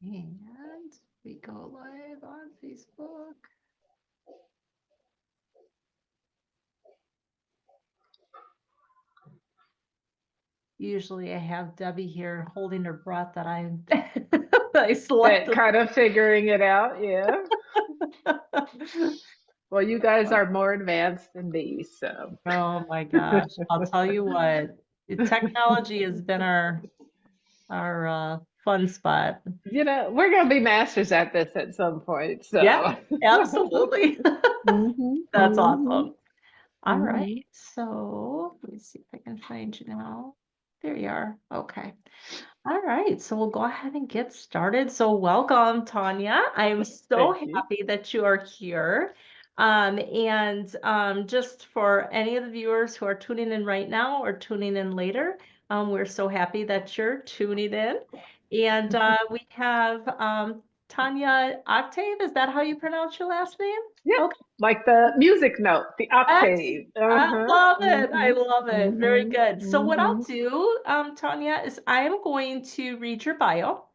And we go live on Facebook. Usually I have Debbie here holding her breath that I That selected. kind of figuring it out, yeah. Well, you guys are more advanced than me, so Oh my gosh. I'll tell you what, technology has been our fun spot. we're gonna be masters at this at some point. Yeah, So, absolutely. hmm That's hmm awesome. All right. hmm So let me see if I can find you now. There you are. Okay. All right. So we'll go ahead and get started. So welcome, Tonya. I'm so thank you. happy that you are here. And just for any of the viewers who are tuning in right now or tuning in later, we're so happy that you're tuning in. And we have Tanya Octave. Is that how you pronounce your last name? Yep, Okay. like the music note, the Ex- octave. I Uh-huh. love it. I hmm love it. Very hmm good. So what I'll hmm do, Tanya, is I am going to read your bio,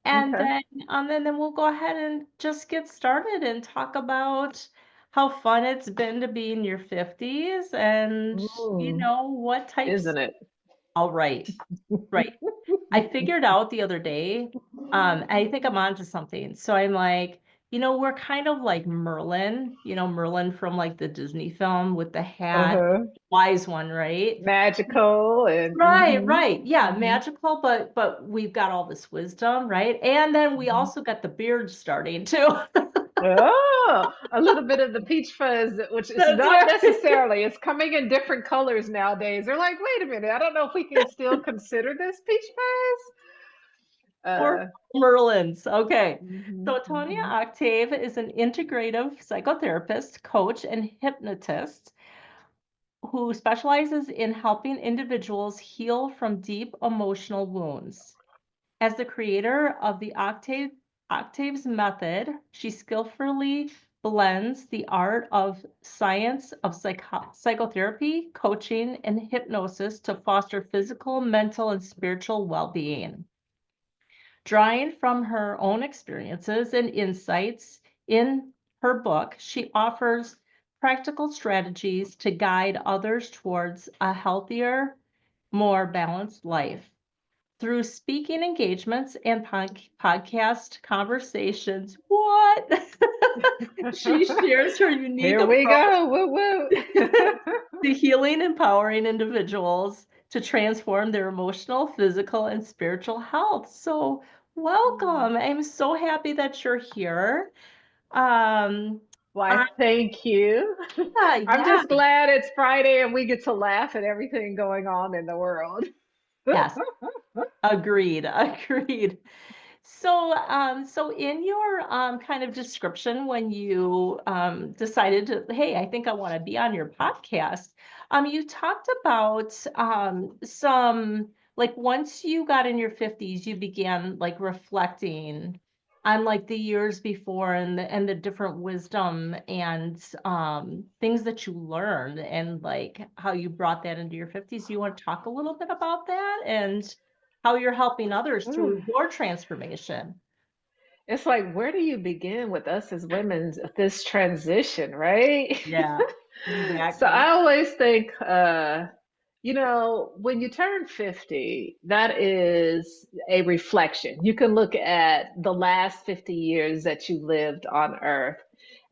and Okay. then we'll go ahead and just get started and talk about how fun it's been to be in your 50s and Mm, what types. isn't it? All right. Right. I figured out the other day, I think I'm onto something. So I'm like, we're kind of like Merlin, Merlin from like the Disney film with the hat, Uh-huh. wise one, right? Magical and Right, right. Yeah, hmm magical, but we've got all this wisdom, right? And then we hmm also got the beard starting too. Oh, a little bit of the peach fuzz, which is That's not right. necessarily, it's coming in different colors nowadays. They're like, wait a minute, I don't know if we can still consider this peach fuzz. We're Merlins. Okay. So Tonya Hmm Octave is an integrative psychotherapist, coach, and hypnotist who specializes in helping individuals heal from deep emotional wounds. As the creator of the Octaves method, she skillfully blends the art of science of psychotherapy, coaching, and hypnosis to foster physical, mental, and spiritual well-being. Drawing from her own experiences and insights in her book, she offers practical strategies to guide others towards a healthier, more balanced life. Through speaking engagements and podcast conversations, what? She shares her unique Here we approach go. Woo woo. to healing, empowering individuals to transform their emotional, physical, and spiritual health. So, welcome. I'm so happy that you're here. Um, Why, I, thank you. I'm yeah, just glad it's Friday and we get to laugh at everything going on in the world. yes, agreed, agreed. So in your kind of description, when you decided to, hey, I think I want to be on your podcast, you talked about some like once you got in your 50s, you began like reflecting on like the years before and the different wisdom and things that you learned and like how you brought that into your 50s. You want to talk a little bit about that and how you're helping others through your transformation. It's like, where do you begin with us as women at this transition, right? Yeah, So exactly. I always think, when you turn 50, that is a reflection. You can look at the last 50 years that you lived on Earth,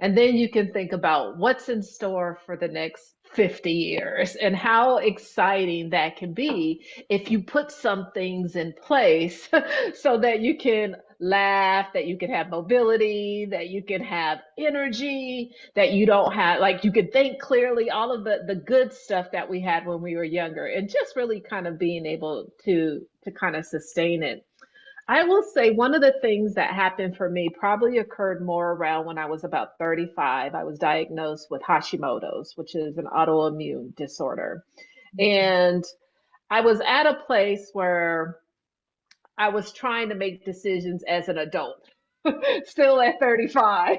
and then you can think about what's in store for the next 50 years and how exciting that can be if you put some things in place so that you can laugh, that you can have mobility, that you can have energy, that you don't have, like, you can think clearly, all of the good stuff that we had when we were younger, and just really kind of being able to kind of sustain it. I will say one of the things that happened for me probably occurred more around when I was about 35. I was diagnosed with Hashimoto's, which is an autoimmune disorder. And I was at a place where I was trying to make decisions as an adult, still at 35.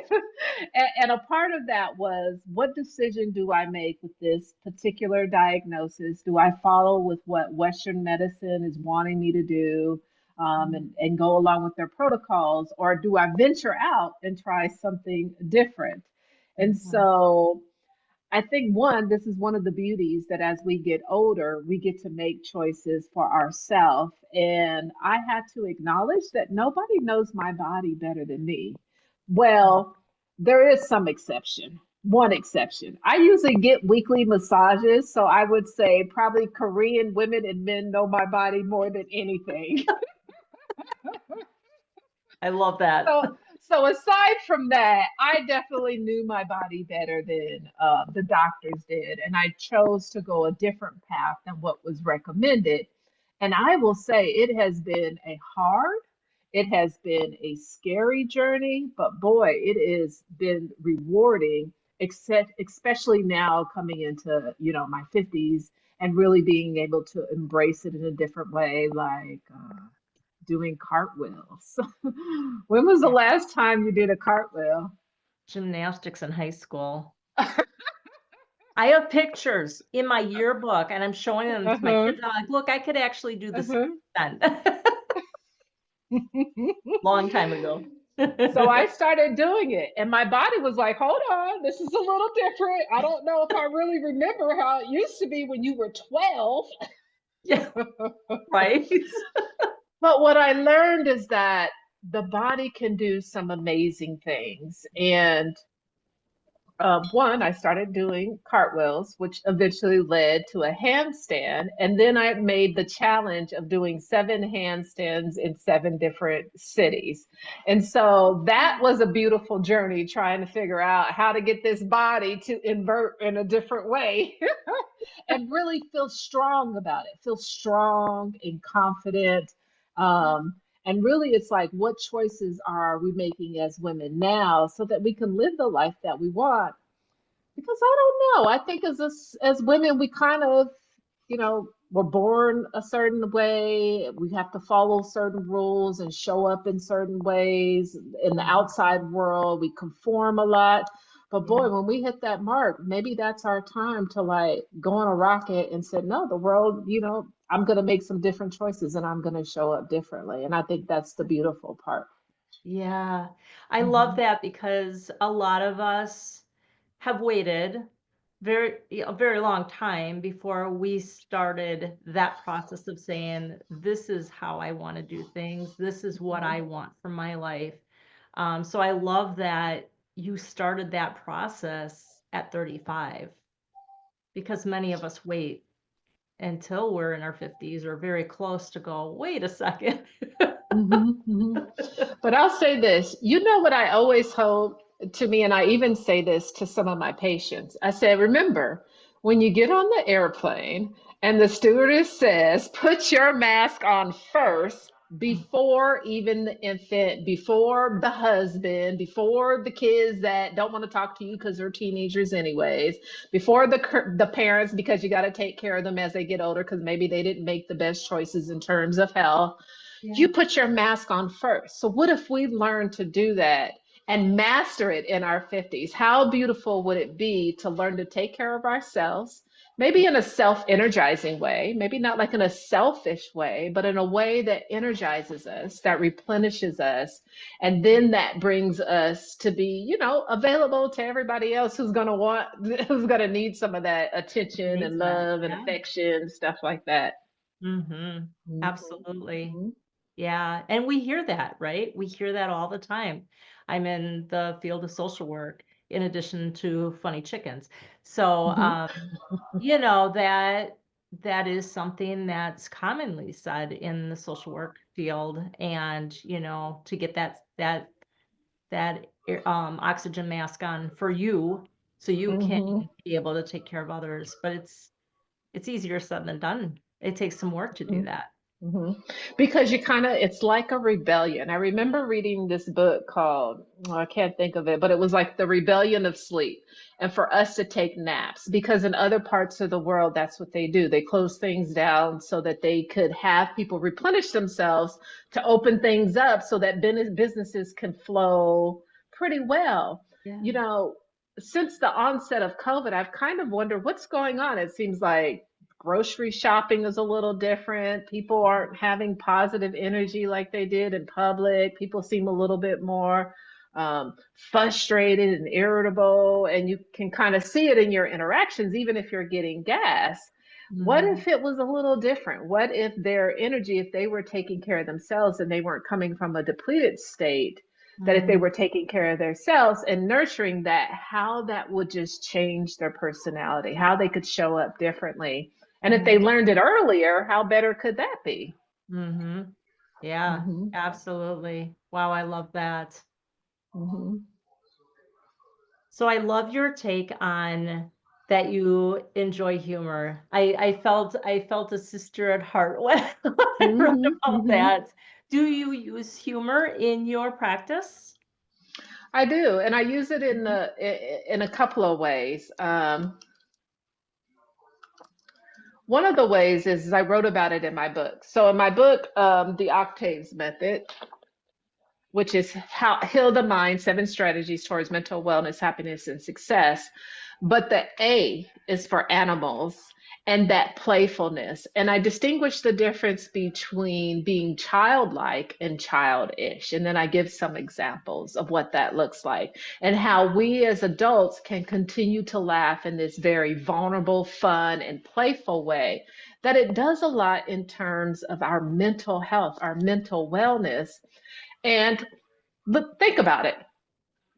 And a part of that was, what decision do I make with this particular diagnosis? Do I follow with what Western medicine is wanting me to do? Mhm. and go along with their protocols, or do I venture out and try something different? And Mhm. so I think one, this is one of the beauties that as we get older, we get to make choices for ourselves. And I had to acknowledge that nobody knows my body better than me. Mhm. Well, there is some exception. One exception. I usually get weekly massages, so I would say probably Korean women and men know my body more than anything. I love that. So, so aside from that, I definitely knew my body better than the doctors did, and I chose to go a different path than what was recommended. And I will say it has been a hard, it has been a scary journey, but boy, it has been rewarding, except especially now coming into, my 50s and really being able to embrace it in a different way, like doing cartwheels. When was the Yeah. last time you did a cartwheel? Gymnastics in high school. I have pictures in my yearbook, and I'm showing them to my Uh-huh. kids. I'm like, "Look, I could actually do this Uh-huh. then." Long time ago. So I started doing it, and my body was like, hold on, this is a little different. I don't know if I really remember how it used to be when you were 12. Yeah, right? But what I learned is that the body can do some amazing things. And one, I started doing cartwheels, which eventually led to a handstand. And then I made the challenge of doing 7 handstands in 7 different cities. And so that was a beautiful journey trying to figure out how to get this body to invert in a different way and really feel strong about it, feel strong and confident. And really, it's like, what choices are we making as women now so that we can live the life that we want? Because I don't know. I think as women, we kind of, we're born a certain way. We have to follow certain rules and show up in certain ways in the Mhm. outside world. We conform a lot. But Yeah. boy, when we hit that mark, maybe that's our time to like go on a rocket and say, no, the world, I'm going to make some different choices and I'm going to show up differently. And I think that's the beautiful part. Yeah. I love Hmm. that because a lot of us have waited a very long time before we started that process of saying, "This is how I wanna do things. This is what I want for my life." So I love that you started that process at 35 because many of us wait until we're in our 50s or very close to go, "Wait a second." Hmm. Hmm. But I'll say this, what I always hold to me, and I even say this to some of my patients. I say, remember, when you get on the airplane and the stewardess says, put your mask on first, before even the infant, before the husband, before the kids that don't want to talk to you because they're teenagers anyways, before the parents because you got to take care of them as they get older because maybe they didn't make the best choices in terms of health, you Yeah. put your mask on first. So, what if we learn to do that and master it in our 50s? How beautiful would it be to learn to take care of ourselves, maybe in a self energizing way, maybe not like in a selfish way, but in a way that energizes us, that replenishes us. And then that brings us to be, available to everybody else who's going to who's going to need some of that attention and Needs that. love and Yeah. affection, stuff like that. Mhm. Absolutely. Mhm. Yeah, and we hear that, right? We hear that all the time. I'm in the field of social work in addition to funny chickens. So, Mhm. that is something that's commonly said in the social work field and, to get that oxygen mask on for you so you can Mhm. be able to take care of others, but it's easier said than done. It takes some work to do Mhm. that. Mhm. Because it's like a rebellion. I remember reading this book called, oh, I can't think of it, but it was like the rebellion of sleep. And for us to take naps, because in other parts of the world, that's what they do. They close things down so that they could have people replenish themselves to open things up so that businesses can flow pretty well. Yeah. You know, since the onset of COVID, I've kind of wondered what's going on. It seems like grocery shopping is a little different. People aren't having positive energy like they did in public. People seem a little bit more frustrated and irritable, and you can kind of see it in your interactions, even if you're getting gas. What Mhm. if it was a little different? What if their energy, if they were taking care of themselves and they weren't coming from a depleted state, that if they Mhm. were taking care of themselves and nurturing that, how that would just change their personality, how they could show up differently. And if they Mhm. learned it earlier, how better could that be? Mhm. Yeah, Hmm. absolutely. Wow, I love that. Hmm. So I love your take on that you enjoy humor. I felt a sister at heart when I wrote Hmm. about Hmm. that. Do you use humor in your practice? I do, and I use it Mhm. in a couple of ways. One of the ways is I wrote about it in my book. So in my book, The Octaves Method, which is how heal the mind, 7 strategies towards mental wellness, happiness, and success. But the A is for animals and that playfulness. And I distinguish the difference between being childlike and childish. And then I give some examples of what that looks like and how we as adults can continue to laugh in this very vulnerable, fun, and playful way. That it does a lot in terms of our mental health, our mental wellness. And but think about it.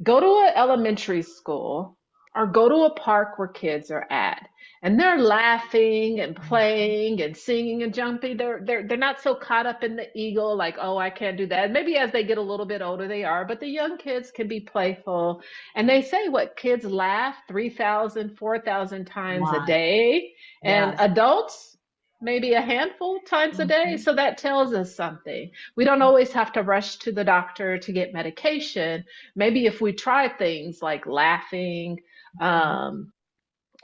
Go to an elementary school or go to a park where kids are at, and they're laughing and playing and singing and jumping. They're not so caught up in the ego, like, oh, I can't do that. Maybe as they get a little bit older, they are, but the young kids can be playful. And they say what kids laugh 3,000, 4,000 times a Lot. day, and Yes. adults maybe a handful times a day. Mhm. So that tells us something. We don't always have to rush to the doctor to get medication. Maybe if we try things like laughing, Mhm. um,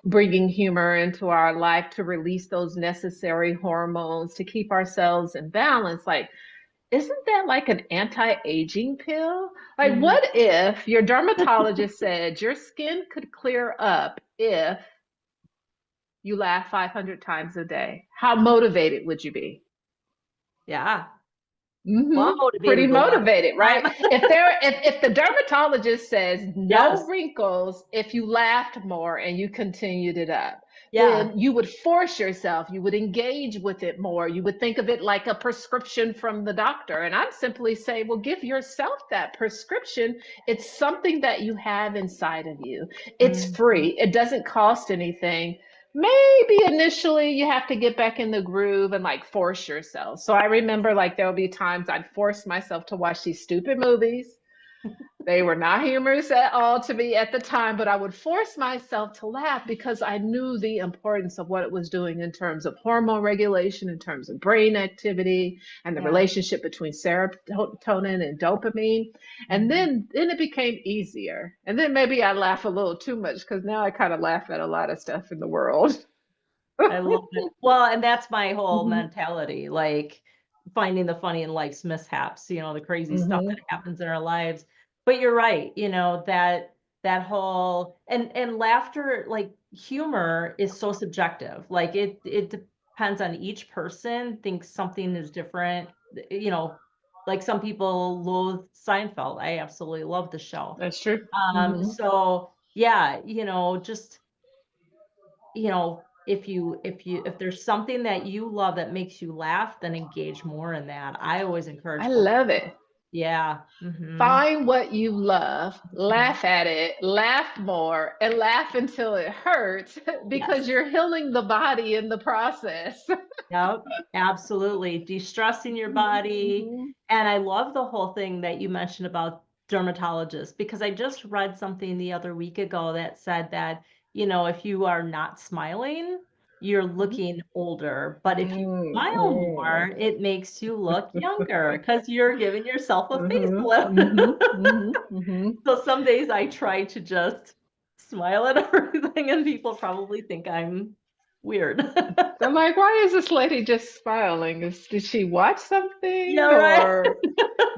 bringing humor into our life to release those necessary hormones to keep ourselves in balance, like, isn't that like an anti-aging pill? Like, Mhm. what if your dermatologist said your skin could clear up if you laugh 500 times a day? How motivated would you be? Yeah. Well, Hmm. I'm Pretty motivated to laugh motivated, all right? the time. If the dermatologist says no Yes. wrinkles if you laughed more and you continued it up, Yeah. then you would force yourself, you would engage with it more, you would think of it like a prescription from the doctor. And I'd simply say, well, give yourself that prescription. It's something that you have inside of you. It's Mhm. free. It doesn't cost anything. Maybe initially you have to get back in the groove and like force yourself. So I remember like there'll be times I'd force myself to watch these stupid movies. They were not humorous at all to me at the time, but I would force myself to laugh because I knew the importance of what it was doing in terms of hormone regulation, in terms of brain activity, and the Yeah. relationship between serotonin and dopamine. And Mhm. then it became easier. And then maybe I laugh a little too much because now I kind of laugh at a lot of stuff in the world. I love it. Well, and that's my whole Hmm. mentality, like finding the funny in life's mishaps, the crazy stuff that Hmm. happens in our lives. But you're right, that whole and laughter, like humor is so subjective. Like it depends on each person, thinks something is different. Like some people loathe Seinfeld. I absolutely love the show. That's true. Hmm. So yeah, just if there's something that you love that makes you laugh, then engage more in that. I always I encourage folks. love it. Yeah. Mhm. Find what you love, Mhm. laugh at it, laugh more, and laugh until it hurts because Yes. you're healing the body in the process. Yep. Absolutely. De-stressing your Hmm. body. Hmm. And I love the whole thing that you mentioned about dermatologists because I just read something the other week ago that said that, if you are not smiling, you're looking older. But if you smile more, it makes you look younger because you're giving yourself a Hmm. facelift. Hmm. Hmm. Hmm. So some days I try to just smile at everything, and people probably think I'm weird. I'm like, why is this lady just smiling? Did she watch something, Yeah, right. or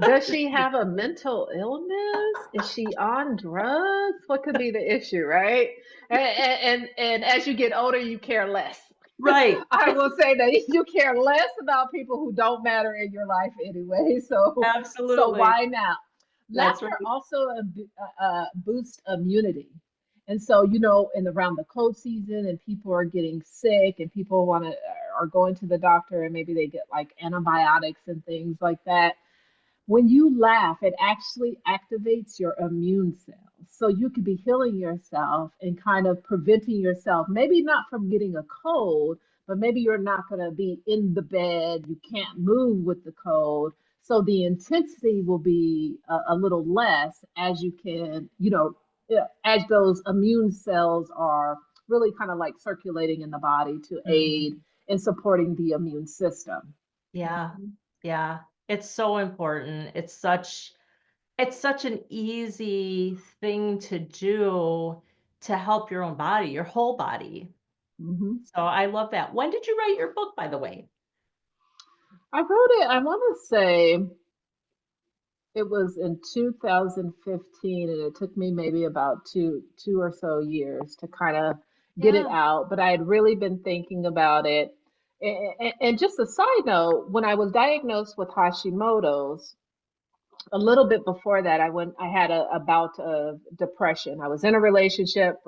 does she have a mental illness? Is she on drugs? What could be the issue, right? And as you get older, you care less. Right. I will say that you care less about people who don't matter in your life anyway. So Absolutely. why not? That's Laughter right. also boosts immunity. And so, you know, in around the cold season and people are getting sick and people are going to the doctor and maybe they get like antibiotics and things like that. When you laugh, it actually activates your immune cells. So you could be healing yourself and kind of preventing yourself, maybe not from getting a cold, but maybe you're not going to be in the bed. You can't move with the cold. So the intensity will be a little less as you can, you know, as those immune cells are really kind of like circulating in the body to aid Mhm. in supporting the immune system. Yeah. Mhm. Yeah. It's so important. It's such an easy thing to do to help your own body, your whole body. Mhm. So I love that. When did you write your book, by the way? I wrote it, I want to say it was in 2015, and it took me maybe about two or so years to kind of get it Yeah. out. But I had really been thinking about it. And just a side note, when I was diagnosed with Hashimoto's, a little bit before that, I had a bout of depression. I was in a relationship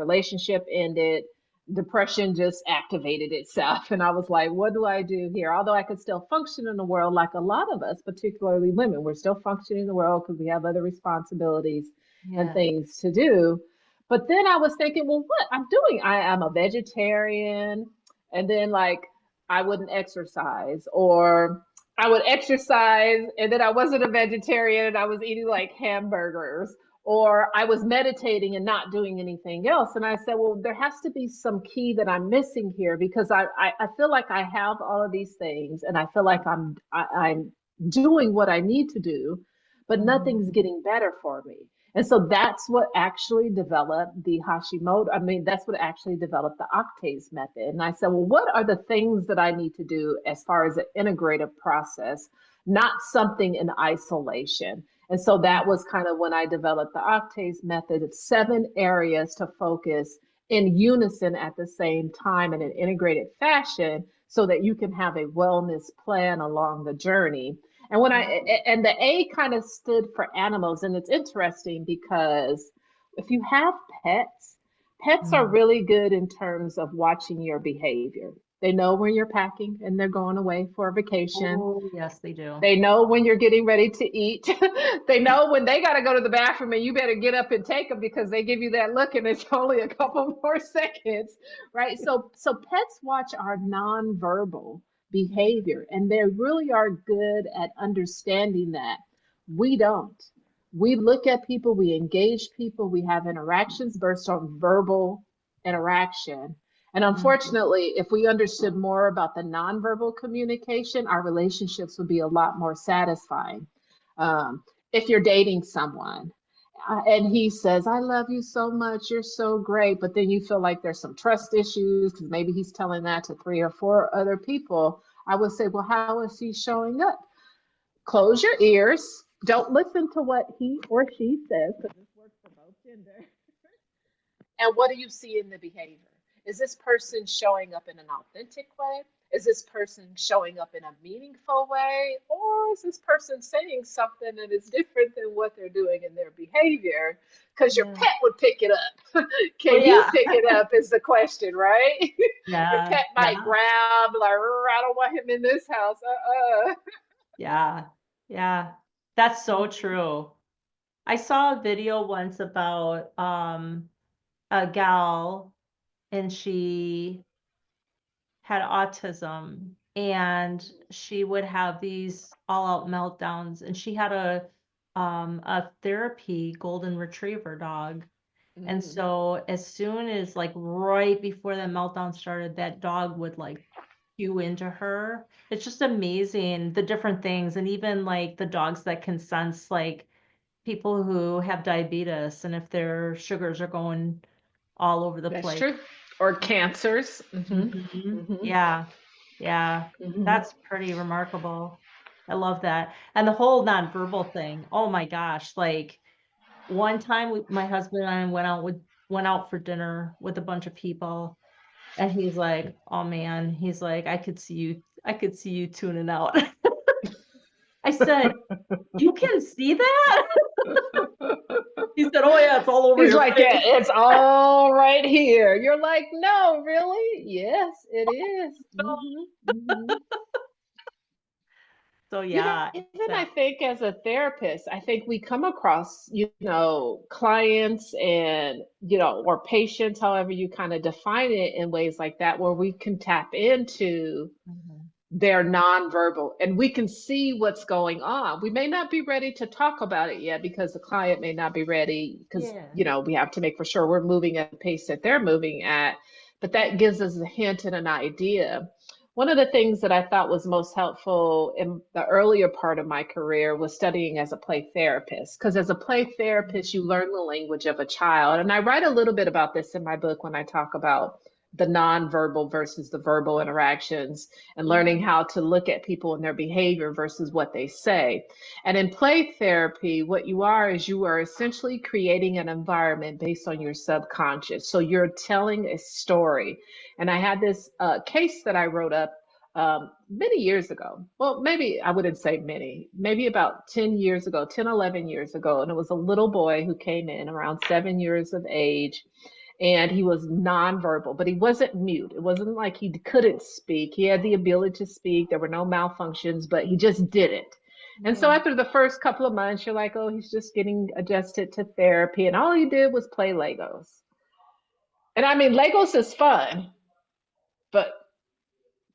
ended, depression just activated itself. And I was like, what do I do here? Although I could still function in the world like a lot of us, particularly women, we're still functioning in the world because we have other responsibilities and Yeah. things to do. But then I was thinking, well, what I'm doing, I'm a vegetarian, and then like I wouldn't exercise, or I would exercise and then I wasn't a vegetarian and I was eating like hamburgers, or I was meditating and not doing anything else. And I said, well, there has to be some key that I'm missing here because I feel like I have all of these things and I feel like I'm doing what I need to do, but Mhm. nothing's getting better for me. And so that's what actually developed the Hashimoto. I mean, that's what actually developed the octase method. And I said, well, what are the things that I need to do as far as an integrative process, not something in isolation? And so that was kind of when I developed the octase method. It's 7 areas to focus in unison at the same time in an integrated fashion so that you can have a wellness plan along the journey. And when I Yeah. and the A kind of stood for animals, and it's interesting because if you have pets, pets are Mhm. really good in terms of watching your behavior. They know when you're packing and they're going away for a vacation. Oh, yes, they do. They know when you're getting ready to eat. They know when they got to go to the bathroom and you better get up and take them because they give you that look and it's only a couple more seconds, right? So pets watch our nonverbal behavior and they really are good at understanding that. We don't. We look at people, we engage people, we have interactions based on verbal interaction. And Mhm. unfortunately, if we understood more about the nonverbal communication, our relationships would be a lot more satisfying. If you're dating someone and he says, I love you so much, you're so great, but then you feel like there's some trust issues because maybe he's telling that to 3 or 4 other people, I would say, well, how is he showing up? Close your ears. Don't listen to what he or she says because this works for both genders. And what do you see in the behavior? Is this person showing up in an authentic way? Is this person showing up in a meaningful way? Or is this person saying something that is different than what they're doing in their behavior? Because your Yeah. pet would pick it up. Oh, Can you yeah. pick it up? Is the question, right? Your Yeah. pet might Yeah. growl, like, I don't want him in this house. Yeah. Yeah. That's so true. I saw a video once about, a gal, and she had autism, and she would have these all-out meltdowns, and she had a therapy golden retriever dog, and Mm-hmm. so as soon as, like, right before the meltdown started, that dog would, like, cue into her. It's just amazing the different things, and even, like, the dogs that can sense, like, people who have diabetes and if their sugars are going all over the That's place. true. Or cancers. Mm-hmm. Mhm. Mm-hmm. Yeah. Yeah. Mm-hmm. That's pretty remarkable. I love that. And the whole nonverbal thing, oh my gosh, like, one time my husband and I went out for dinner with a bunch of people, And he's like, "Oh, man," he's like, I could see you tuning out." I said, "You can see that?" He said, "Oh, yeah, it's all over He's your like, yeah, face." it's all right here. You're like, no, really? Yes, it is. So, yeah, Even I that think as a therapist, I think we come across, clients and, or patients, however you kind of define it in ways like that, where we can tap into Mhm. they're nonverbal and we can see what's going on. We may not be ready to talk about it yet because the client may not be ready because, Yeah. we have to make for sure we're moving at the pace that they're moving at. But that gives us a hint and an idea. One of the things that I thought was most helpful in the earlier part of my career was studying as a play therapist. Because as a play therapist, you learn the language of a child. And I write a little bit about this in my book when I talk about the nonverbal versus the verbal interactions and learning Yeah. how to look at people and their behavior versus what they say. And in play therapy, what you are is you are essentially creating an environment based on your subconscious. So you're telling a story. And I had this case that I wrote up many years ago. Well, maybe I wouldn't say many, maybe about 10 years ago, 10, 11 years ago. And it was a little boy who came in around 7 years of age and he was nonverbal, but he wasn't mute. It wasn't like he couldn't speak. He had the ability to speak. There were no malfunctions, but he just didn't. And so Yeah. after the first couple of months, you're like, oh, he's just getting adjusted to therapy. And all he did was play Legos. And I mean, Legos is fun, but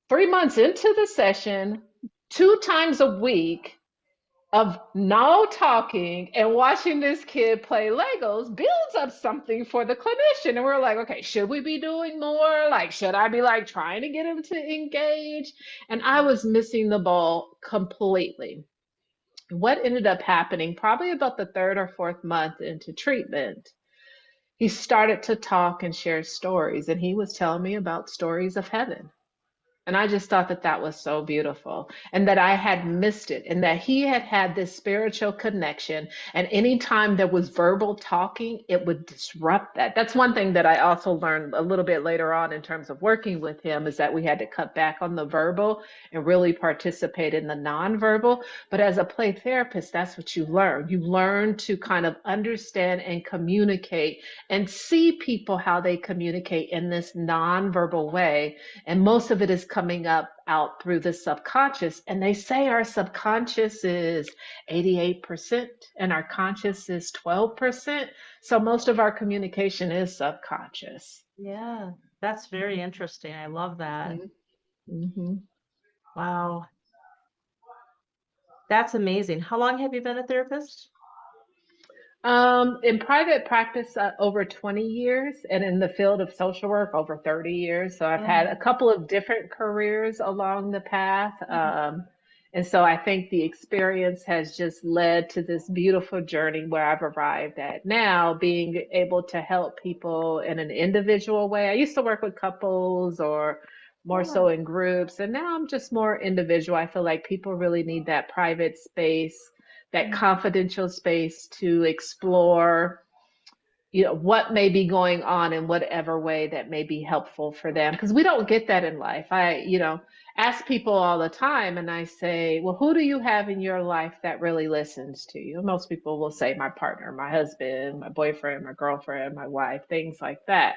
3 months into the session, 2 times a week, of no talking and watching this kid play Legos builds up something for the clinician. And we're like, okay, should we be doing more? Like, should I be like trying to get him to engage? And I was missing the ball completely. What ended up happening, probably about the third or fourth month into treatment, he started to talk and share stories. And he was telling me about stories of heaven. And I just thought that that was so beautiful and that I had missed it and that he had had this spiritual connection. And anytime there was verbal talking, it would disrupt that. That's one thing that I also learned a little bit later on in terms of working with him is that we had to cut back on the verbal and really participate in the nonverbal. But as a play therapist, that's what you learn. You learn to kind of understand and communicate and see people how they communicate in this nonverbal way, and most of it is coming up out through the subconscious. And they say our subconscious is 88% and our conscious is 12%. So most of our communication is subconscious. Yeah. That's very interesting. I love that. Mm-hmm. Wow. That's amazing. How long have you been a therapist? In private practice, over 20 years, and in the field of social work, over 30 years. So I've had a Mhm. couple of different careers along the path. Mhm. And so I think the experience has just led to this beautiful journey where I've arrived at now, being able to help people in an individual way. I used to work with couples or more Yeah. so in groups, and now I'm just more individual. I feel like people really need that private space, that Mhm. confidential space to explore, what may be going on in whatever way that may be helpful for them, because we don't get that in life. I ask people all the time and I say, well, who do you have in your life that really listens to you? Most people will say my partner, my husband, my boyfriend, my girlfriend, my wife, things like that.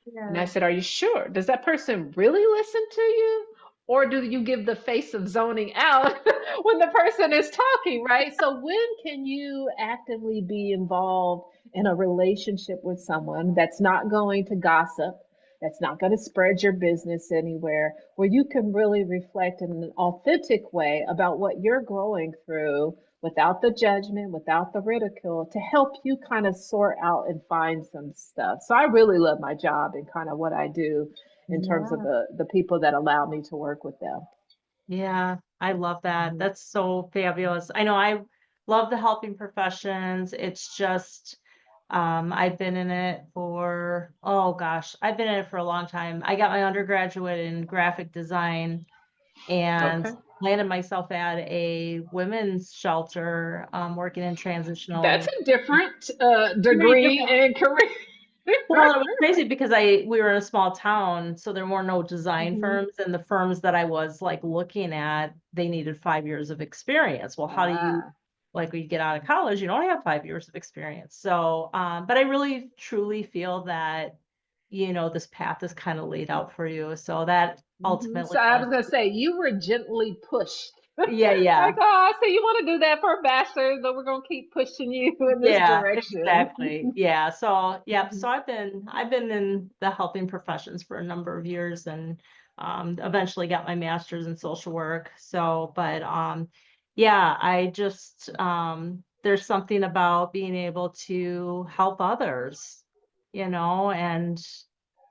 And I Yeah. said, are you sure? Does that person really listen to you? Or do you give the face of zoning out when the person is talking, right? So when can you actively be involved in a relationship with someone that's not going to gossip, that's not going to spread your business anywhere, where you can really reflect in an authentic way about what you're going through without the judgment, without the ridicule, to help you kind of sort out and find some stuff. So I really love my job and kind of what I do in terms of Yeah. the people that allow me to work with them. Yeah. I love that. Mhm. That's so fabulous. I know I love the helping professions. It's just, I've been in it for, oh gosh, I've been in it for a long time. I got my undergraduate in graphic design and Okay. landed myself at a women's shelter, working in That's transitional. a different Very degree different. and career. Well, it was crazy because we were in a small town, so there were no design Hmm. firms, and the firms that I was like looking at, they needed 5 years of experience. Well, how do you Ah. like when you get out of college, you don't have 5 years of experience. So, but I really truly feel that, this path is kind of laid out for you. So that Hmm. ultimately So I was led, gonna say you were gently pushed. yeah, Like, yeah. oh, so you want to do that for a bachelor's, but we're gonna keep pushing you in this Yeah, direction. exactly. Yeah. So, yeah. Hmm. So I've been in the helping professions for a number of years and eventually got my master's in social work. So, but yeah, I just there's something about being able to help others, and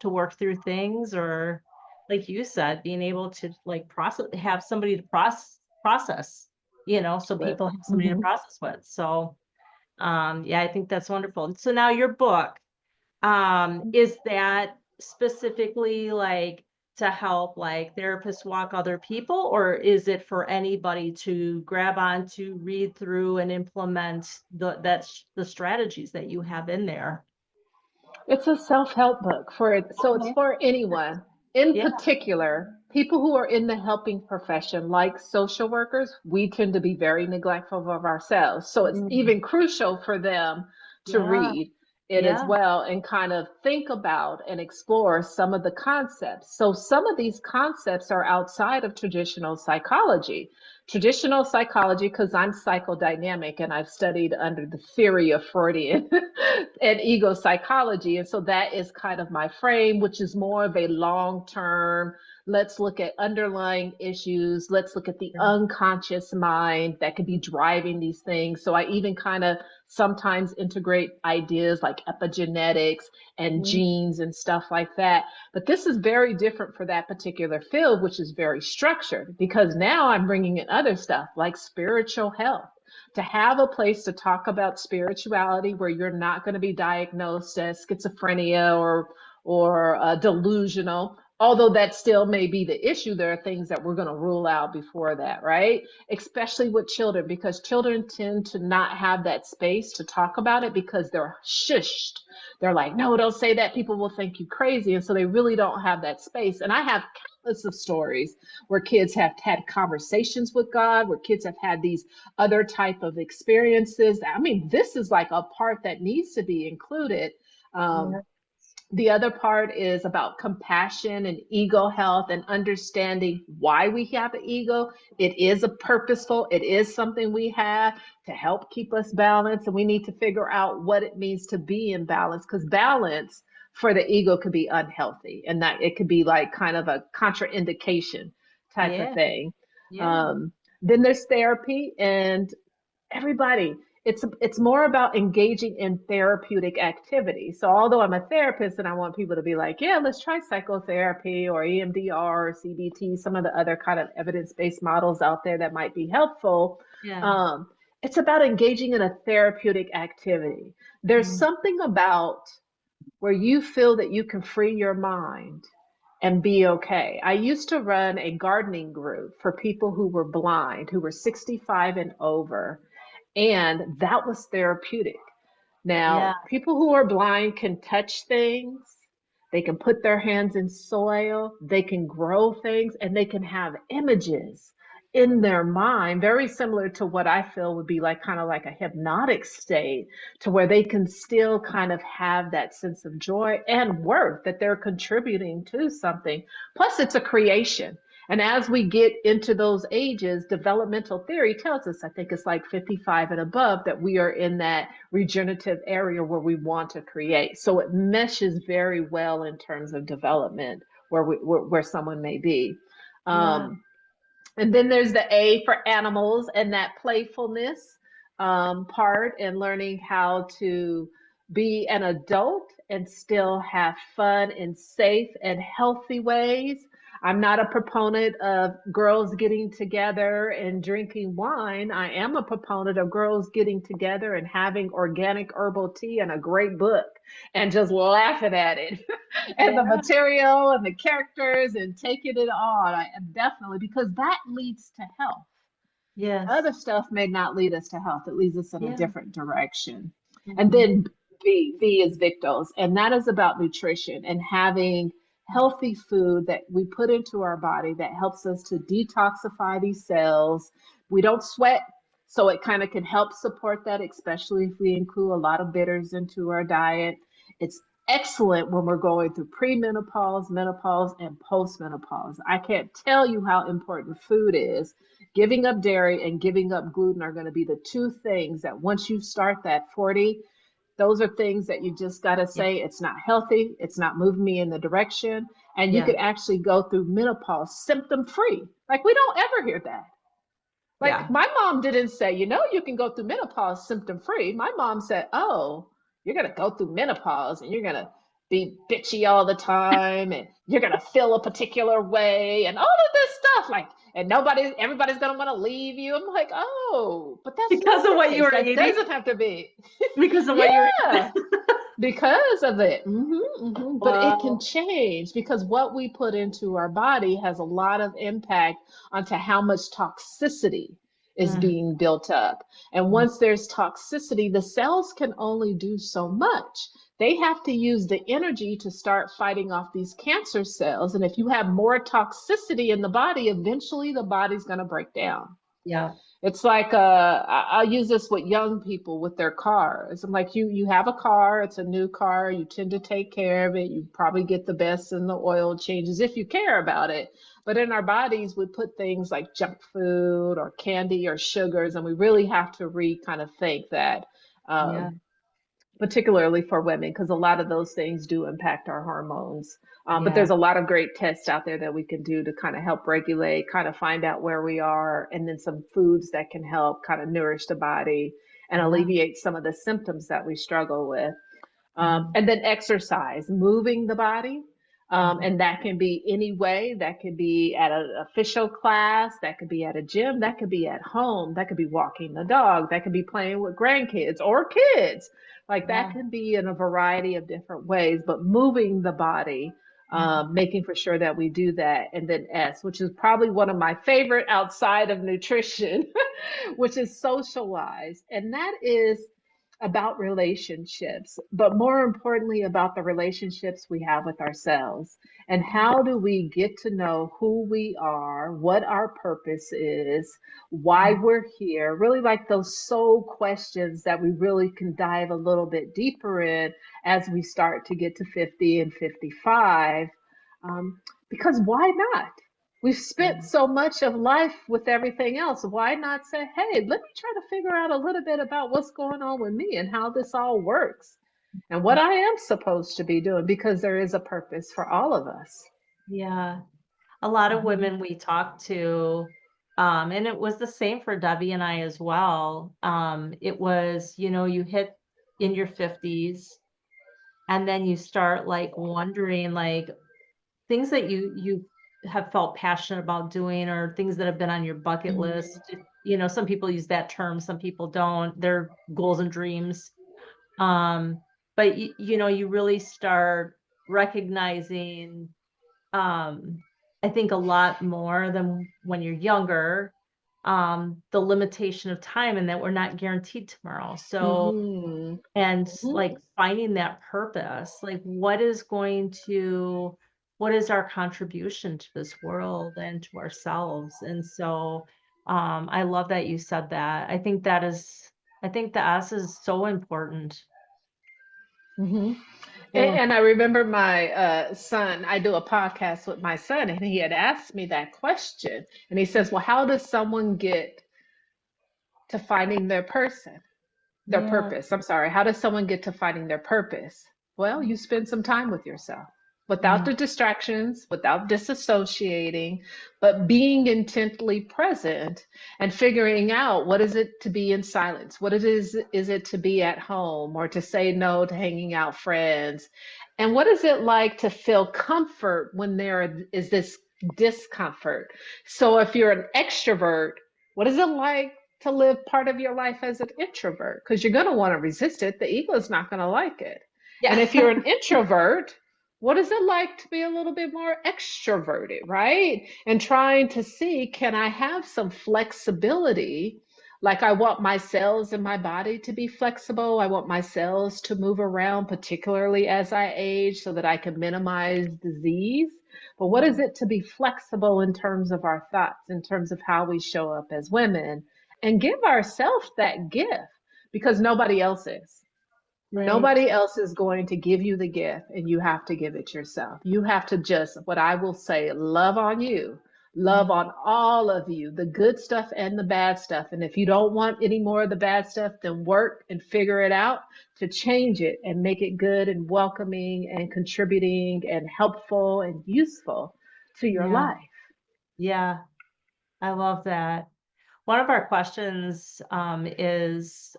to work through things or like you said, being able to like have somebody to process, so With. people have somebody to Hmm. process with. So yeah, I think that's wonderful. So now your book, is that specifically like to help like therapists walk other people, or is it for anybody to grab on to read through and implement the strategies that you have in there? It's a self-help book so it's Okay. for anyone. In Yeah. particular, people who are in the helping profession, like social workers, we tend to be very neglectful of ourselves. So it's Mm, even crucial for them to yeah. read it as Yeah. well and kind of think about and explore some of the concepts. So some of these concepts are outside of traditional psychology. Traditional psychology, because I'm psychodynamic and I've studied under the theory of Freudian and ego psychology. And so that is kind of my frame, which is more of a long term. Let's look at underlying issues. Let's look at the unconscious mind that could be driving these things. So I even kind of sometimes integrate ideas like epigenetics and Mm, genes and stuff like that. But this is very different for that particular field, which is very structured because now I'm bringing in other stuff like spiritual health to have a place to talk about spirituality where you're not going to be diagnosed as schizophrenia or delusional. Although that still may be the issue, there are things that we're going to rule out before that, right? Especially with children, because children tend to not have that space to talk about it because they're shushed. They're like, no, don't say that. People will think you crazy. And so they really don't have that space. And I have countless of stories where kids have had conversations with God, where kids have had these other type of experiences. I mean, this is like a part that needs to be included. yeah. Um, the other part is about compassion and ego health and understanding why we have an ego. It is a purposeful, it is something we have to help keep us balanced. And we need to figure out what it means to be in balance because balance for the ego could be unhealthy and that it could be like kind of a contraindication type of Yeah. thing. Yeah. Um, then there's therapy and everybody it's more about engaging in therapeutic activity. So although I'm a therapist and I want people to be like, yeah, let's try psychotherapy or EMDR or CBT, some of the other kind of evidence-based models out there that might be helpful. Yeah. um, it's about engaging in a therapeutic activity. There's Mm, something about where you feel that you can free your mind and be okay. I used to run a gardening group for people who were blind, who were 65 and over, and that was therapeutic. yeah. Now, people who are blind can touch things, they can put their hands in soil, they can grow things, and they can have images in their mind, very similar to what I feel would be like kind of like a hypnotic state, to where they can still kind of have that sense of joy and worth that they're contributing to something. Plus, it's a creation. And as we get into those ages, developmental theory tells us, I think it's like 55 and above, that we are in that regenerative area where we want to create. So it meshes very well in terms of development where someone may be. Yeah. Um, and then there's the A for animals and that playfulness part and learning how to be an adult and still have fun in safe and healthy ways. I'm not a proponent of girls getting together and drinking wine. I am a proponent of girls getting together and having organic herbal tea and a great book and just laughing at it and the Yeah. material and the characters and taking it on. I definitely because that leads to health. Yes. Other stuff may not lead us to health. It leads us in a Yeah. different direction. And Mhm. then V is Victos, and that is about nutrition and having healthy food that we put into our body that helps us to detoxify these cells. We don't sweat, so it kind of can help support that, especially if we include a lot of bitters into our diet. It's excellent when we're going through premenopause, menopause, and postmenopause. I can't tell you how important food is. Giving up dairy and giving up gluten are going to be the two things that once you start that 40, those are things that you just got to Yeah. say it's not healthy, it's not moving me in the direction, and you Yeah. could actually go through menopause symptom free. Like we don't ever hear that. Like Yeah. my mom didn't say, you can go through menopause symptom free. My mom said, oh, you're going to go through menopause and you're going to be bitchy all the time and you're going to feel a particular way and all of this stuff. Like, and everybody's going to want to leave you. I'm like, oh, but that's Because of not what the you case. were That eating. doesn't have to be. Because of what you were Yeah, eating. because of it. But it can Wow. change because what we put into our body has a lot of impact onto how much toxicity is Mm, being built up. And mm, once there's toxicity, the cells can only do so much. They have to use the energy to start fighting off these cancer cells. And if you have more toxicity in the body, eventually the body's going to break down. yeah. It's like I'll use this with young people with their cars. I'm like, you have a car, it's a new car, you tend to take care of it, you probably get the best in the oil changes if you care about it. But in our bodies, we put things like junk food or candy or sugars, and we really have to kind of think that. Yeah. Um, Particularly for women, because a lot of those things do impact our hormones. But Yeah. there's a lot of great tests out there that we can do to kind of help regulate, kind of find out where we are, and then some foods that can help kind of nourish the body and Yeah. alleviate some of the symptoms that we struggle with. Mm, And then exercise, moving the body. mhm. And that can be any way. That could be at an official class. That could be at a gym. That could be at home. That could be walking the dog. That could be playing with grandkids or kids. Like that Yeah. can be in a variety of different ways, but moving the body, Mhm. making for sure that we do that. And then S, which is probably one of my favorite outside of nutrition, which is socialize. And that is about relationships, but more importantly, about the relationships we have with ourselves. And how do we get to know who we are, what our purpose is, why Mhm. we're here? Really like those soul questions that we really can dive a little bit deeper in as we start to get to 50 and 55. Because why not? We've Yeah. spent so much of life with everything else. Why not say, hey, let me try to figure out a little bit about what's going on with me and how this all works and what I am supposed to be doing because there is a purpose for all of us. Yeah. A lot of Hmm women we talked to, and it was the same for Debbie and I as well. It was, you hit in your 50s and then you start like wondering like things that you have felt passionate about doing or things that have been on your bucket hmm list. Some people use that term, some people don't. They're goals and dreams. Um, but you really start recognizing, I think a lot more than when you're younger, the limitation of time and that we're not guaranteed tomorrow. So, hmm and hmm like finding that purpose, like what is our contribution to this world and to ourselves? And so, I love that you said that. I think the S is so important. hmm Oh, And I remember my son, I do a podcast with my son, and he had asked me that question. And he says, well, how does someone get to finding their yeah. purpose? I'm sorry. How does someone get to finding their purpose? Well, you spend some time with yourself without Mhm. the distractions, without disassociating, but being intently present and figuring out what is it to be in silence? What it is it to be at home or to say no to hanging out friends? And what is it like to feel comfort when there is this discomfort? So if you're an extrovert, what is it like to live part of your life as an introvert? Because you're going to want to resist it. The ego is not going to like it. And if you're Yeah. an introvert, what is it like to be a little bit more extroverted, right? And trying to see, can I have some flexibility Like I want my cells in my body to be flexible. I want my cells to move around, particularly as I age, so that I can minimize disease. But what is Mhm. it to be flexible in terms of our thoughts, in terms of how we show up as women, and give ourselves that gift because nobody else is. Right. Nobody else is going to give you the gift, and you have to give it yourself. You have to just, what I will say, love on you, love Mhm. on all of you, the good stuff and the bad stuff. And if you don't want any more of the bad stuff, then work and figure it out to change it and make it good and welcoming and contributing and helpful and useful to your Yeah. life. Yeah. I love that. One of our questions is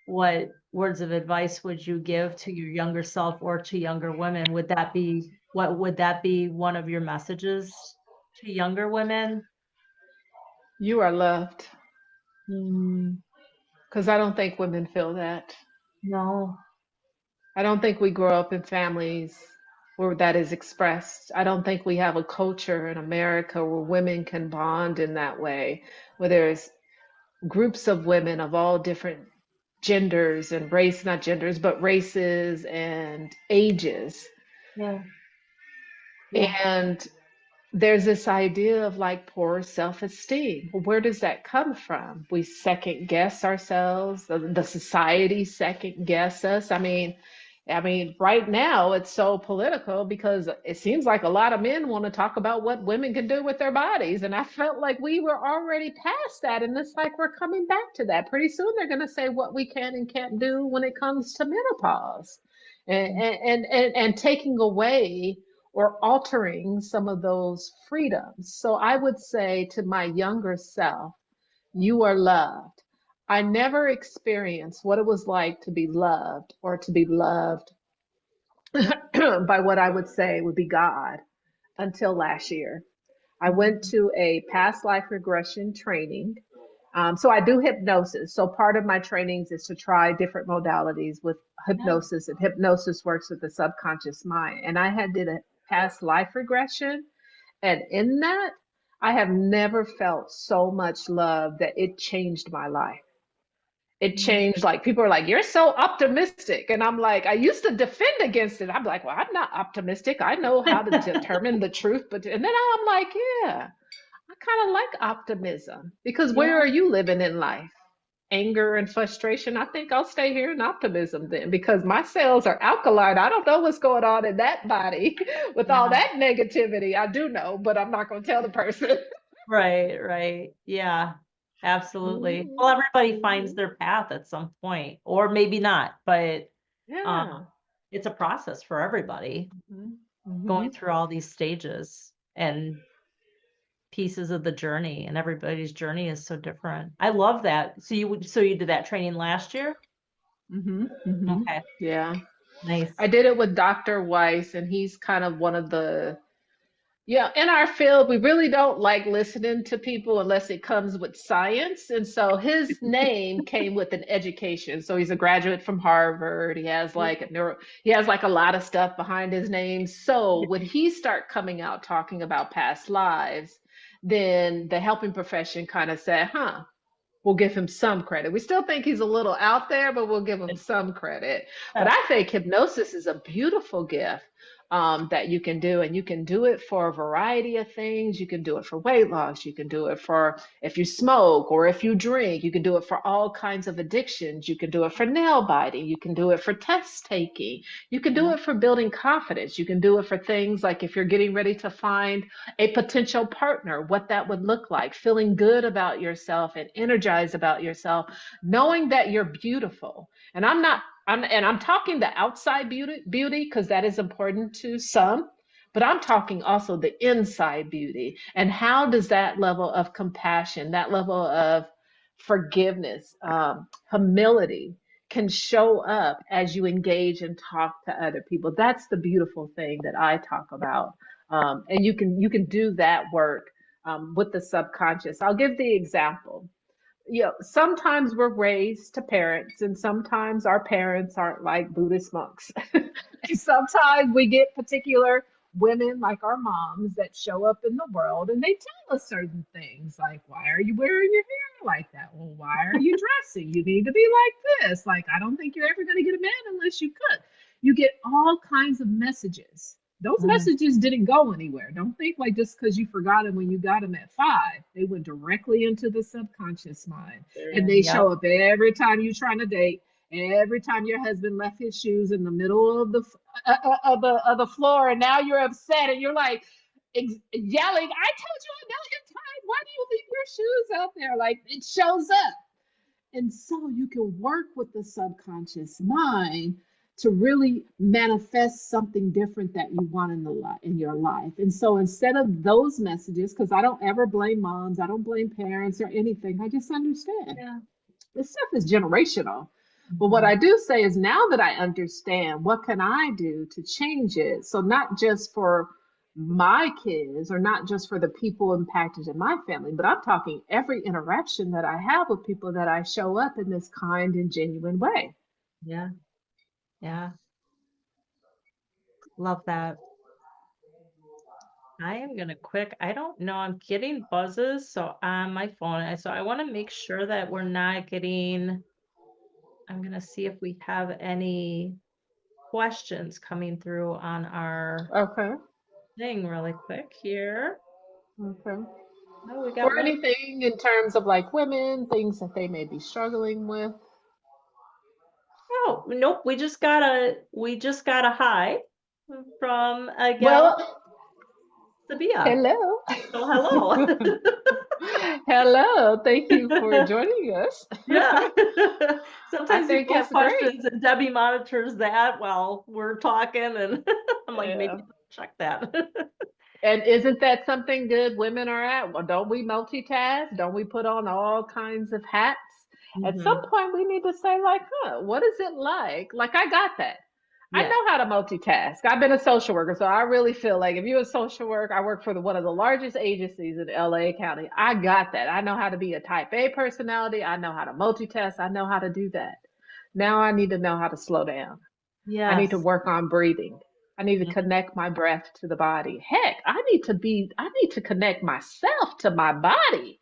what words of advice would you give to your younger self or to younger women? Would that be one of your messages to younger women? You are loved Mm, because I don't think women feel that. no. I don't think we grow up in families where that is expressed. I don't think we have a culture in America where women can bond in that way, where there's groups of women of all different genders and race, not genders, but races and ages. Yeah. Yeah. And there's this idea of like poor self-esteem. Well, where does that come from? We second guess ourselves. The society second guess us. I mean, right now it's so political because it seems like a lot of men want to talk about what women can do with their bodies, and I felt like we were already past that, and it's like we're coming back to that. Pretty soon they're going to say what we can and can't do when it comes to menopause, and taking away or altering some of those freedoms. So I would say to my younger self, you are loved. I never experienced what it was like to be loved or to be loved by what I would say would be God until last year. I went Mhm. to a past life regression training. So I do hypnosis. So part of my trainings is to try different modalities with Yeah. hypnosis, and hypnosis works with the subconscious mind. And I had did a past life regression, and in that, I have never felt so much love that it changed my life. It Mhm. changed. Like people are like, you're so optimistic. And I'm like, I used to defend against it. I'm like, well, I'm not optimistic. I know how to determine the truth. But and then I'm like, yeah, I kind of like optimism because where Yeah. are you living in life? Anger and frustration. I think I'll stay here in optimism then because my cells are alkaline. I don't know what's going on in that body with all Yeah. that negativity. I do know, but I'm not going to tell the person. Right, right. Yeah, absolutely. Well, Mhm, everybody finds mhm. their path at some point, or maybe not, but um, Yeah. it's a process for everybody Mhm, going mhm. through all these stages and pieces of the journey, and everybody's journey is so different. I love that. So you did that training last year? Hmm. Hmm. Okay, Yeah. I nice. did it with Dr. Weiss, and he's kind of one of the, yeah, in our field, we really don't like listening to people unless it comes with science. And so his name came with an education. So he's a graduate from Harvard. He has Yeah. like he has like a lot of stuff behind his name. So Yeah. when he start coming out talking about past lives, then the helping profession kind of said, huh, we'll give him some credit. We still think he's a little out there, but we'll give him some credit. But I think hypnosis is a beautiful gift that you can do, and you can do it for a variety of things. You can do it for weight loss. You can do it for if you smoke or if you drink. You can do it for all kinds of addictions. You can do it for nail biting. You can do it for test taking. You can do Yeah. it for building confidence. You can do it for things like if you're getting ready to find a potential partner, what that would look like, feeling good about yourself and energized about yourself, knowing that you're beautiful. And I'm talking the outside beauty because that is important to some, but I'm talking also the inside beauty. And how does that level of compassion, that level of forgiveness, humility can show up as you engage and talk to other people? That's the beautiful thing that I talk about, and you can do that work with the subconscious. I'll give the example. Sometimes we're raised to parents, and sometimes our parents aren't like Buddhist monks. And sometimes we get particular women like our moms that show up in the world and they tell us certain things like, why are you wearing your hair like that? Well, why are you dressing? You need to be like this. Like, I don't think you're ever going to get a man unless you cook. You get all kinds of messages. Those Mm, messages didn't go anywhere. Don't think like just because you forgot them when you got them at 5, they went directly into the subconscious mind. And they yep. show up every time you're trying to date, every time your husband left his shoes in the middle of the floor, and now you're upset and you're like yelling, "I told you a million times, why do you leave your shoes out there?" Like it shows up. And so you can work with the subconscious mind to really manifest something different that you want in your life. And so instead of those messages, because I don't ever blame moms, I don't blame parents or anything, I just understand Yeah. this stuff is generational. But what Mhm. I do say is now that I understand, what can I do to change it? So not just for my kids or not just for the people impacted in my family, but I'm talking every interaction that I have with people that I show up in this kind and genuine way. Yeah. Yeah. Love that. I am gonna quick. I don't know. I'm getting buzzes so on my phone. So I want to make sure that we're not getting. I'm gonna see if we have any questions coming through on our Okay. thing really quick here. Okay. Oh, we got Or one. anything in terms of like women, things that they may be struggling with. Oh, nope. We just got a hi from a gal, Well, Sabia. hello. So hello. Hello. Thank you for joining us. Yeah. I Sometimes think people have it's great. questions and Debbie monitors that while we're talking and I'm like, maybe Yeah. check that. And isn't that something good women are at? Well, don't we multitask? Don't we put on all kinds of hats? At some Hmm. point, we need to say, like, what is it like? Like, I got that. I Yeah. know how to multitask. I've been a social worker, so I really feel like if you're a social worker, I work for one of the largest agencies in LA County. I got that. I know how to be a type A personality. I know how to multitask. I know how to do that. Now I need to know how to slow down. I need to Yes. work on breathing. I need to Mhm. connect my breath to the body. Heck, I need to connect myself to my body.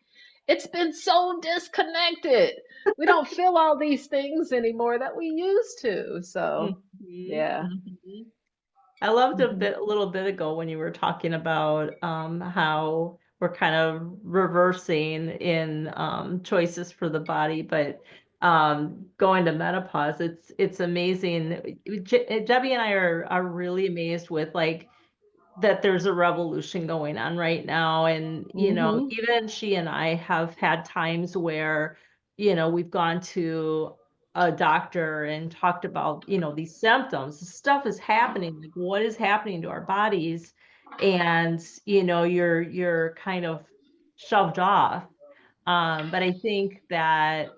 It's been so disconnected. We don't feel all these things anymore that we used to. So, Mhm. yeah. Mhm. I loved Hmm. a little bit ago when you were talking about how we're kind of reversing in choices for the body, but going to menopause, it's amazing. Debbie and I are really amazed with like that there's a revolution going on right now. And, Hmm. even she and I have had times where, we've gone to a doctor and talked about, these symptoms. This stuff is happening. Like, what is happening to our bodies? And, you're kind of shoved off. But I think that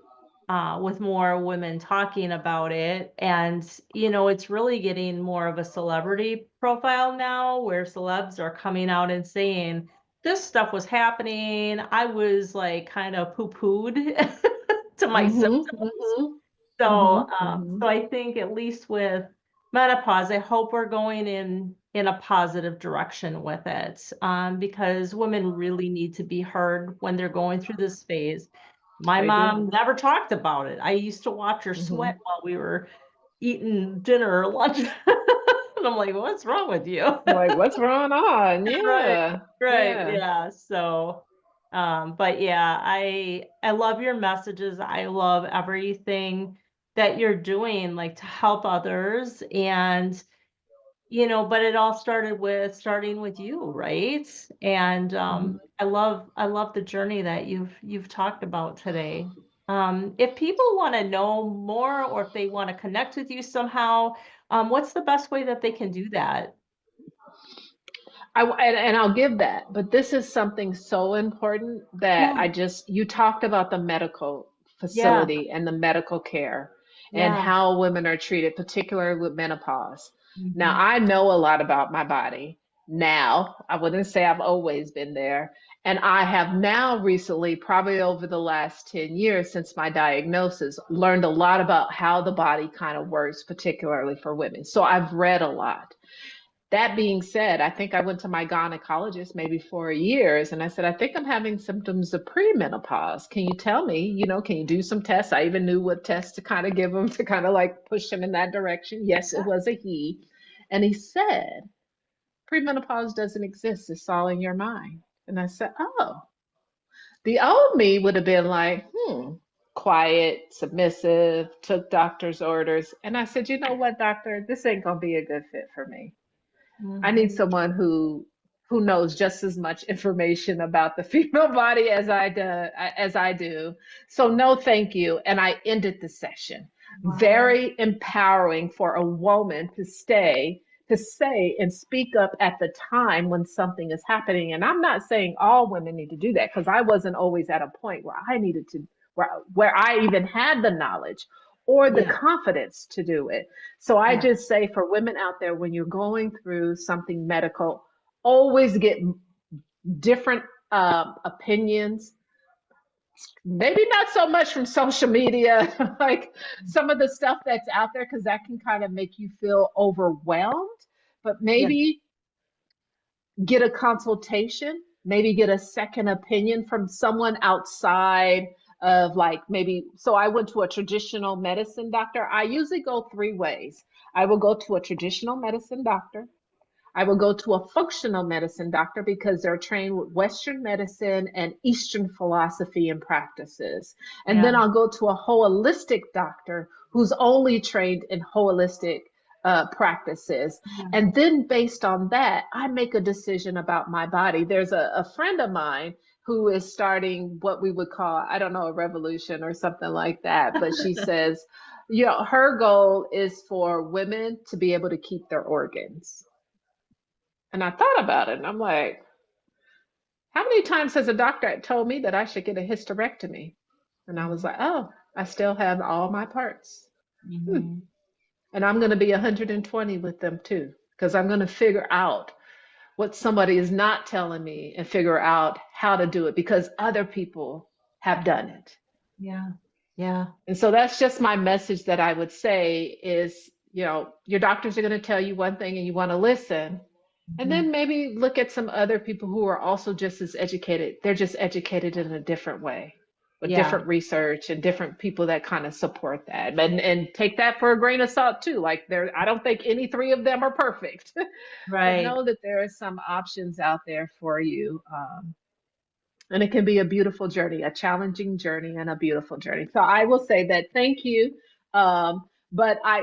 with more women talking about it, and it's really getting more of a celebrity profile now, where celebs are coming out and saying this stuff was happening. I was like kind of poo-pooed to my Hmm. symptoms. Hmm. So, Hmm. Hmm. so I think at least with menopause, I hope we're going in a positive direction with it, because women really need to be heard when they're going through this phase. My They do. mom never talked about it. I used to watch her sweat Hmm. while we were eating dinner or lunch, and I'm like, "What's wrong with you?" Like, what's going on? Right, Yeah. right, Yeah. yeah. So, but yeah, I love your messages. I love everything that you're doing, like to help others, and but it all started with starting with you, right? And Hmm. I love the journey that you've talked about today. If people want to know more or if they want to connect with you somehow, what's the best way that they can do that? And I'll give that, but this is something so important that Yeah, you talked about the medical yeah, facility and the medical care and yeah. how women are treated, particularly with menopause. Now, Mhm. I know a lot about my body now. I wouldn't say I've always been there. And I have now recently, probably over the last 10 years since my diagnosis, learned a lot about how the body kind of works, particularly for women. So I've read a lot. That being said, I think I went to my gynecologist maybe 4 years and I said, I think I'm having symptoms of premenopause. Can you tell me, can you do some tests? I even knew what tests to kind of give him to kind of like push him in that direction. Yes, it was a he. And he said, premenopause doesn't exist. It's all in your mind. And I said, oh, the old me would have been like, quiet, submissive, took doctor's orders. And I said, you know what, doctor, this ain't going to be a good fit for me. I need Mhm. someone who knows just as much information about the female body as I do. So no, thank you. And I ended the session. Wow. Very empowering for a woman to say and speak up at the time when something is happening. And I'm not saying all women need to do that because I wasn't always at a point where I needed to where I even had the knowledge or the Yeah. confidence to do it. So I Yeah. just say for women out there, when you're going through something medical, always get different opinions. Maybe not so much from social media, like some of the stuff that's out there, because that can kind of make you feel overwhelmed. But Yeah. maybe get a consultation, maybe get a second opinion from someone outside of like maybe. So I went to a traditional medicine doctor. I usually go three ways. I will go to a traditional medicine doctor. I will go to a functional medicine doctor because they're trained with Western medicine and Eastern philosophy and practices. And then Yeah. I'll go to a holistic doctor who's only trained in holistic practices. Yeah. And then based on that, I make a decision about my body. There's a friend of mine who is starting what we would call, I don't know, a revolution or something like that. But she says, her goal is for women to be able to keep their organs. And I thought about it and I'm like, how many times has a doctor told me that I should get a hysterectomy? And I was Mhm. like, oh, I still have all my parts. Hmm. Mhm. And I'm going to be 120 with them too, because I'm going to figure out what somebody is not telling me and figure out how to do it because other people have done it. Yeah. Yeah. And so that's just my message that I would say is, your doctors are going to tell you one thing and you want to listen. And Mhm. then maybe look at some other people who are also just as educated. They're just educated in a different way, with Yeah. different research and different people that kind of support that. And take that for a grain of salt too. Like I don't think any three of them are perfect, but Right. know that there are some options out there for you. And it can be a beautiful journey, a challenging journey, and a beautiful journey. So I will say that thank you. But I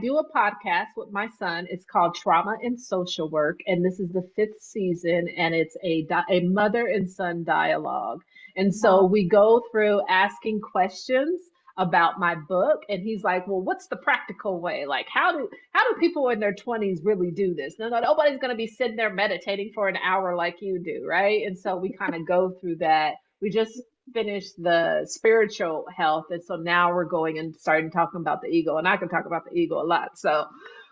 do a podcast with my son. It's called Trauma and Social Work, and this is the fifth season, and it's a mother and son dialogue. And so Wow. we go through asking questions about my book, and he's like, well, what's the practical way? Like how do people in their 20s really do this? No, nobody's going to be sitting there meditating for an hour like you do, right? And so we kind of go through that. We just finished the spiritual health, and so now we're going and starting talking about the ego, and I can talk about the ego a lot. So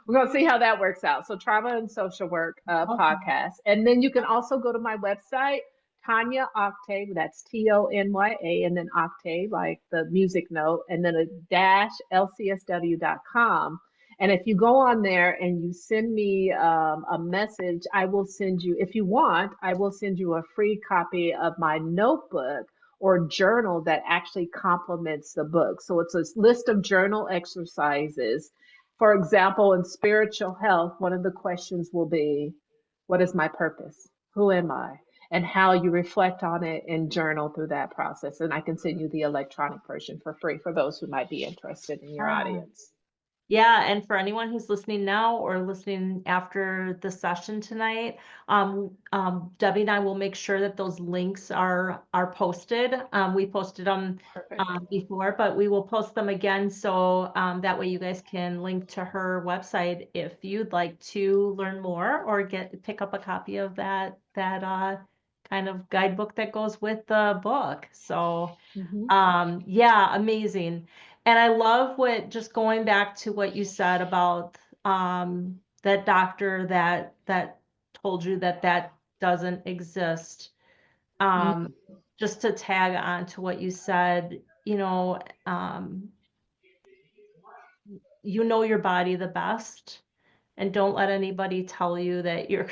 we're going to see how that works out. So Trauma and Social Work Okay. podcast, and then you can also go to my website, Tonya Octave, that's Tanya, and then Octave, like the music note, and then a dash lcsw.com. And if you go on there and you send me a message, I will send you, if you want, I will send you a free copy of my notebook or journal that actually complements the book. So it's a list of journal exercises. For example, in spiritual health, one of the questions will be, what is my purpose? Who am I? And how you reflect on it and journal through that process. And I can send you the electronic version for free for those who might be interested in your Ah. audience. Yeah, and for anyone who's listening now or listening after the session tonight, Debbie and I will make sure that those links are posted. We posted them Perfect. before, but we will post them again so that way you guys can link to her website if you'd like to learn more or pick up a copy of that kind of guidebook that goes with the book. So. Mm-hmm. Yeah, amazing. And I love just going back to what you said about that doctor that told you that doesn't exist. Um, just to tag on to what you said, um, you know your body the best. and don't let anybody tell you that you're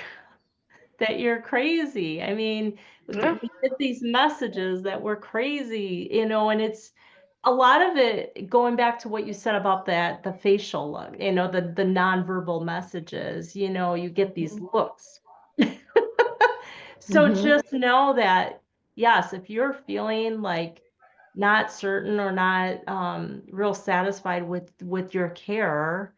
that you're crazy. I mean, Yeah. we get these messages that we're crazy, and it's a lot of it going back to what you said about that the facial look, the nonverbal messages, you get these looks. So Hmm. just know that, yes, if you're feeling like not certain or not real satisfied with your care,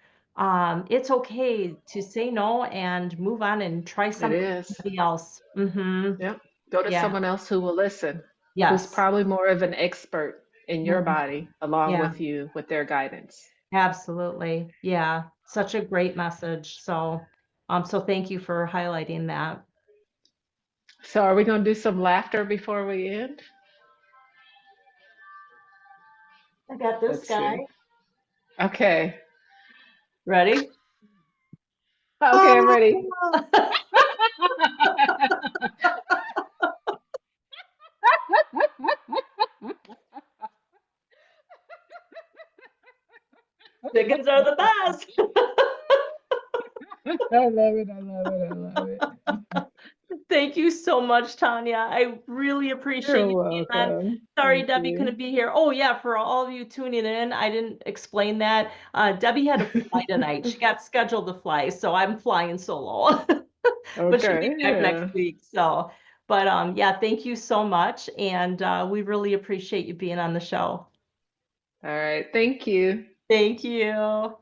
it's okay to say no and move on and try It something is. else. Yep. Go to Yeah. someone else who will listen, who's Yes. probably more of an expert in your Mhm. body, along Yeah. with you with their guidance. Absolutely. Yeah. Such a great message. So thank you for highlighting that. So, are we going to do some laughter before we end? I got this Let's guy. see. Okay. Ready? Okay, I'm ready. Chickens are the best. I love it. I love it. I love it. Thank you so much, Tanya. I really You're appreciate you being on. welcome. Sorry, Thank Debbie you. couldn't be here. Oh, yeah, for all of you tuning in, I didn't explain that. Debbie had to fly tonight. She got scheduled to fly, so I'm flying solo. But she'll be Okay. back next Yeah. week. But yeah, thank you so much, and we really appreciate you being on the show. All right. Thank you. Thank you.